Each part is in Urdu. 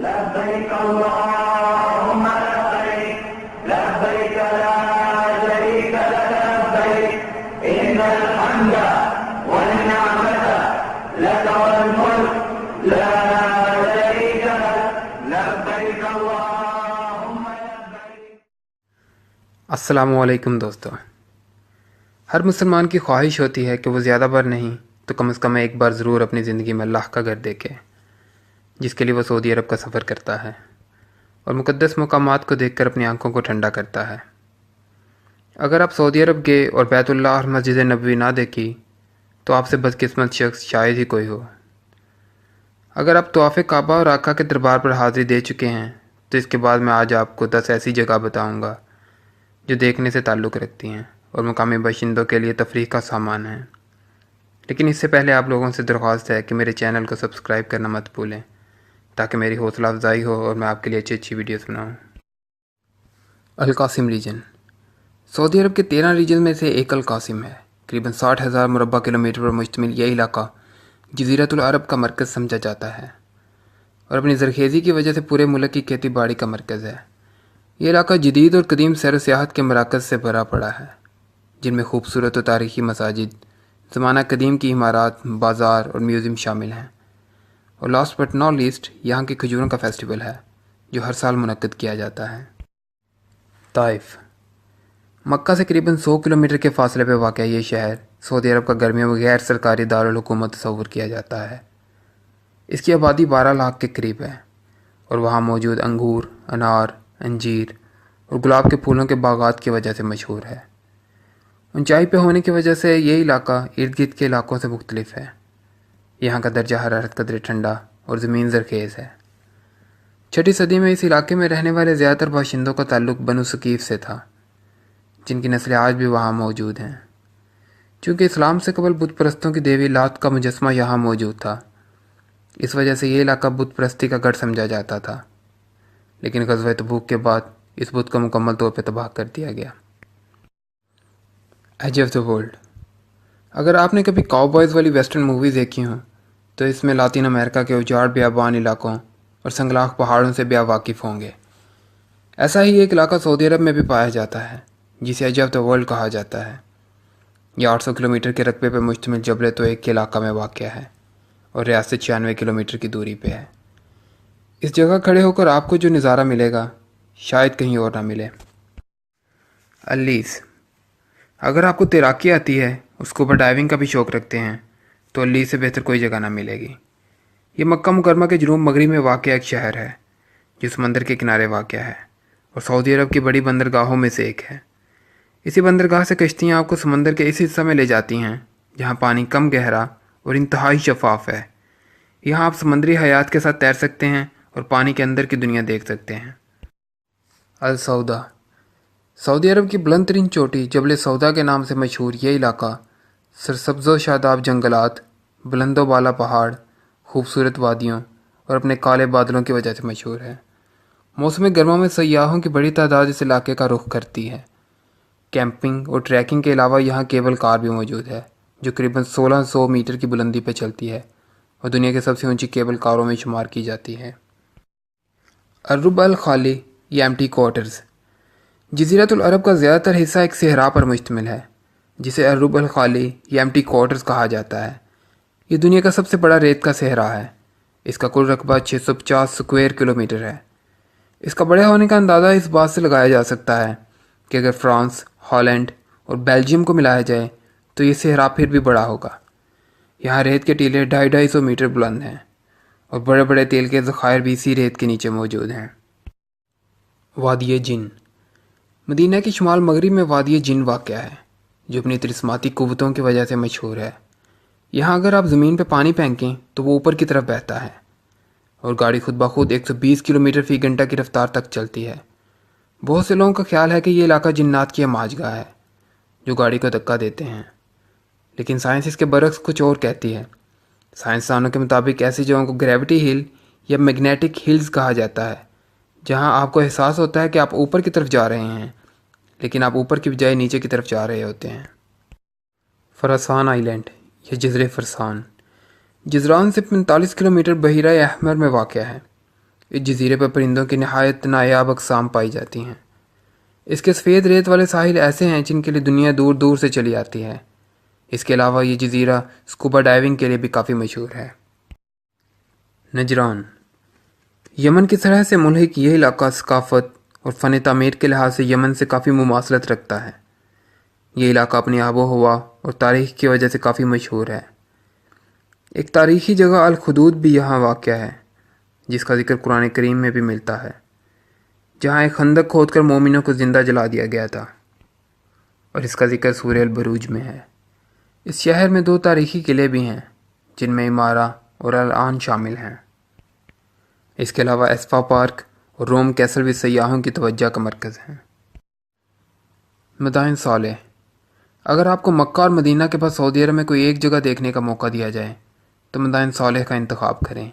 لبيك اللهم لبيك لبيك لا شريك لك لبيك إن الحمد والنعمة لك والملك لا شريك لك لبيك اللهم لبيك. السلام علیکم دوستو. ہر مسلمان کی خواہش ہوتی ہے کہ وہ زیادہ بار نہیں تو کم از کم ایک بار ضرور اپنی زندگی میں اللہ کا گھر دیکھے، جس کے لیے وہ سعودی عرب کا سفر کرتا ہے اور مقدس مقامات کو دیکھ کر اپنی آنکھوں کو ٹھنڈا کرتا ہے۔ اگر آپ سعودی عرب گئے اور بیت اللہ اور مسجد نبوی نہ دیکھی تو آپ سے بدقسمت شخص شاید ہی کوئی ہو۔ اگر آپ طواف کعبہ اور آقا کے دربار پر حاضری دے چکے ہیں تو اس کے بعد میں آج آپ کو 10 ایسی جگہ بتاؤں گا جو دیکھنے سے تعلق رکھتی ہیں اور مقامی باشندوں کے لیے تفریح کا سامان ہیں۔ لیکن اس سے پہلے آپ لوگوں سے درخواست ہے کہ میرے چینل کو سبسکرائب کرنا مت بھولیں تاکہ میری حوصلہ افزائی ہو اور میں آپ کے لیے اچھی ویڈیوز بناؤں۔ القاسم ریجن سعودی عرب کے 13 ریجن میں سے ایک القاسم ہے۔ تقریباً 60,000 مربع کلومیٹر پر مشتمل یہ علاقہ جزیرۃ العرب کا مرکز سمجھا جاتا ہے اور اپنی زرخیزی کی وجہ سے پورے ملک کی کھیتی باڑی کا مرکز ہے۔ یہ علاقہ جدید اور قدیم سیر و سیاحت کے مراکز سے بھرا پڑا ہے، جن میں خوبصورت و تاریخی مساجد، زمانہ قدیم کی عمارات، بازار اور میوزیم شامل ہیں۔ اور لاسٹ بٹ ناٹ لیسٹ یہاں کی کھجوروں کا فیسٹیول ہے جو ہر سال منعقد کیا جاتا ہے۔ طائف مکہ سے قریباً 100 کلومیٹر کے فاصلے پہ واقع یہ شہر سعودی عرب کا گرمیوں میں غیر سرکاری دارالحکومت تصور کیا جاتا ہے۔ اس کی آبادی 12 لاکھ کے قریب ہے اور وہاں موجود انگور، انار، انجیر اور گلاب کے پھولوں کے باغات کی وجہ سے مشہور ہے۔ اونچائی پہ ہونے کی وجہ سے یہ علاقہ ارد گرد کے علاقوں سے مختلف ہے۔ یہاں کا درجہ حرارت قدرے ٹھنڈا اور زمین زرخیز ہے۔ 6 صدی میں اس علاقے میں رہنے والے زیادہ تر باشندوں کا تعلق بنو ثقیف سے تھا، جن کی نسلیں آج بھی وہاں موجود ہیں۔ چونکہ اسلام سے قبل بت پرستوں کی دیوی لات کا مجسمہ یہاں موجود تھا، اس وجہ سے یہ علاقہ بت پرستی کا گڑھ سمجھا جاتا تھا، لیکن غزوہ تبوک کے بعد اس بت کو مکمل طور پہ تباہ کر دیا گیا۔ ایج آف دا ورلڈ اگر آپ نے کبھی کاؤ بوائز والی ویسٹرن موویز دیکھی ہوں تو اس میں لاطین امریکہ کے اجاڑ بیابان علاقوں اور سنگلاخ پہاڑوں سے بیا واقف ہوں گے۔ ایسا ہی ایک علاقہ سعودی عرب میں بھی پایا جاتا ہے جسے ایج آف دا ورلڈ کہا جاتا ہے۔ یہ 800 کلومیٹر کے رقبے پر مشتمل جبل تویک کے علاقہ میں واقع ہے اور ریاض سے 96 کلومیٹر کی دوری پہ ہے۔ اس جگہ کھڑے ہو کر آپ کو جو نظارہ ملے گا شاید کہیں اور نہ ملے۔ اللیس اگر آپ کو تیراکی آتی ہے، اسکوبا ڈائیونگ کا بھی شوق رکھتے ہیں تو اللیس سے بہتر کوئی جگہ نہ ملے گی۔ یہ مکہ مکرمہ کے جنوب مغرب میں واقع ایک شہر ہے جو سمندر کے کنارے واقع ہے اور سعودی عرب کی بڑی بندرگاہوں میں سے ایک ہے۔ اسی بندرگاہ سے کشتیاں آپ کو سمندر کے اس حصہ میں لے جاتی ہیں جہاں پانی کم گہرا اور انتہائی شفاف ہے۔ یہاں آپ سمندری حیات کے ساتھ تیر سکتے ہیں اور پانی کے اندر کی دنیا دیکھ سکتے ہیں۔ السعودہ سعودی عرب کی بلند ترین چوٹی جبل سودا کے نام سے مشہور یہ علاقہ سرسبز و شاداب جنگلات، بلند و بالا پہاڑ، خوبصورت وادیوں اور اپنے کالے بادلوں کی وجہ سے مشہور ہے۔ موسم گرما میں سیاحوں کی بڑی تعداد اس علاقے کا رخ کرتی ہے۔ کیمپنگ اور ٹریکنگ کے علاوہ یہاں کیبل کار بھی موجود ہے جو قریباً 1600 میٹر کی بلندی پہ چلتی ہے اور دنیا کی سب سے اونچی کیبل کاروں میں شمار کی جاتی ہے۔ الربع الخالی یا ایمٹی کوارٹرز جزیرۃ العرب کا زیادہ تر حصہ ایک صحرا پر مشتمل ہے جسے الربع الخالی یا ایمٹی کوارٹرز کہا جاتا ہے۔ یہ دنیا کا سب سے بڑا ریت کا صحرا ہے۔ اس کا کل رقبہ 650 اسکوائر کلومیٹر ہے۔ اس کا بڑے ہونے کا اندازہ اس بات سے لگایا جا سکتا ہے کہ اگر فرانس، ہالینڈ اور بیلجیم کو ملایا جائے تو یہ صحرا پھر بھی بڑا ہوگا۔ یہاں ریت کے ٹیلے 250 میٹر بلند ہیں اور بڑے بڑے تیل کے ذخائر بھی اسی ریت کے نیچے موجود ہیں۔ وادی جن مدینہ کے شمال مغرب میں وادی جن واقع ہے جو اپنی طلسماتی قوتوں کی وجہ سے مشہور ہے۔ یہاں اگر آپ زمین پہ پانی پھینکیں تو وہ اوپر کی طرف بہتا ہے اور گاڑی خود بخود 120 کلومیٹر فی گھنٹہ کی رفتار تک چلتی ہے۔ بہت سے لوگوں کا خیال ہے کہ یہ علاقہ جنات کی ہماج گاہ ہے جو گاڑی کو دھکا دیتے ہیں، لیکن سائنس اس کے برعکس کچھ اور کہتی ہے۔ سائنسدانوں کے مطابق ایسی جگہوں کو گریوٹی ہل یا میگنیٹک ہلز کہا جاتا ہے، جہاں آپ کو احساس ہوتا ہے کہ آپ اوپر کی طرف جا رہے ہیں لیکن آپ اوپر کی بجائے نیچے کی طرف جا رہے ہوتے ہیں۔ فرسان آئی لینڈ یا جزر فرسان جزران سے 45 کلومیٹر بحیرہ احمر میں واقع ہے۔ اس جزیرے پر پرندوں کی نہایت نایاب اقسام پائی جاتی ہیں۔ اس کے سفید ریت والے ساحل ایسے ہیں جن کے لیے دنیا دور دور سے چلی آتی ہے۔ اس کے علاوہ یہ جزیرہ اسکوبا ڈائیونگ کے لیے بھی کافی مشہور ہے۔ نجران یمن کی سرحد سے ملحق یہ علاقہ ثقافت اور فن تعمیر کے لحاظ سے یمن سے کافی مماثلت رکھتا ہے۔ یہ علاقہ اپنی آب و ہوا اور تاریخ کی وجہ سے کافی مشہور ہے۔ ایک تاریخی جگہ الخدود بھی یہاں واقع ہے، جس کا ذکر قرآن کریم میں بھی ملتا ہے، جہاں ایک خندق کھود کر مومنوں کو زندہ جلا دیا گیا تھا، اور اس کا ذکر سورہ البروج میں ہے۔ اس شہر میں 2 تاریخی قلعے بھی ہیں، جن میں عمارہ اور العان شامل ہیں۔ اس کے علاوہ ایسفا پارک اور روم کیسل بھی سیاحوں کی توجہ کا مرکز ہیں۔ مدائن صالح اگر آپ کو مکہ اور مدینہ کے پاس سعودی عرب میں کوئی ایک جگہ دیکھنے کا موقع دیا جائے تو مدائن صالح کا انتخاب کریں۔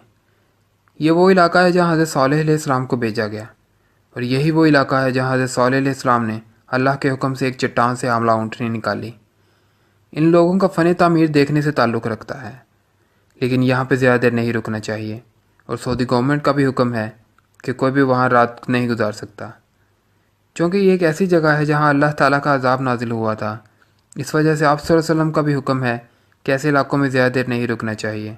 یہ وہ علاقہ ہے جہاں حضرت صالح علیہ السلام کو بھیجا گیا، اور یہی وہ علاقہ ہے جہاں حضرت صالح علیہ السلام نے اللہ کے حکم سے ایک چٹان سے حاملہ اونٹنی نکالی۔ ان لوگوں کا فن تعمیر دیکھنے سے تعلق رکھتا ہے، لیکن یہاں پہ زیادہ دیر نہیں رکنا چاہیے، اور سعودی گورنمنٹ کا بھی حکم ہے کہ کوئی بھی وہاں رات نہیں گزار سکتا، چونکہ یہ ایک ایسی جگہ ہے جہاں اللہ تعالیٰ کا عذاب نازل ہوا تھا۔ اس وجہ سے آپ صلی اللہ علیہ وسلم کا بھی حکم ہے کہ ایسے علاقوں میں زیادہ دیر نہیں رکنا چاہیے۔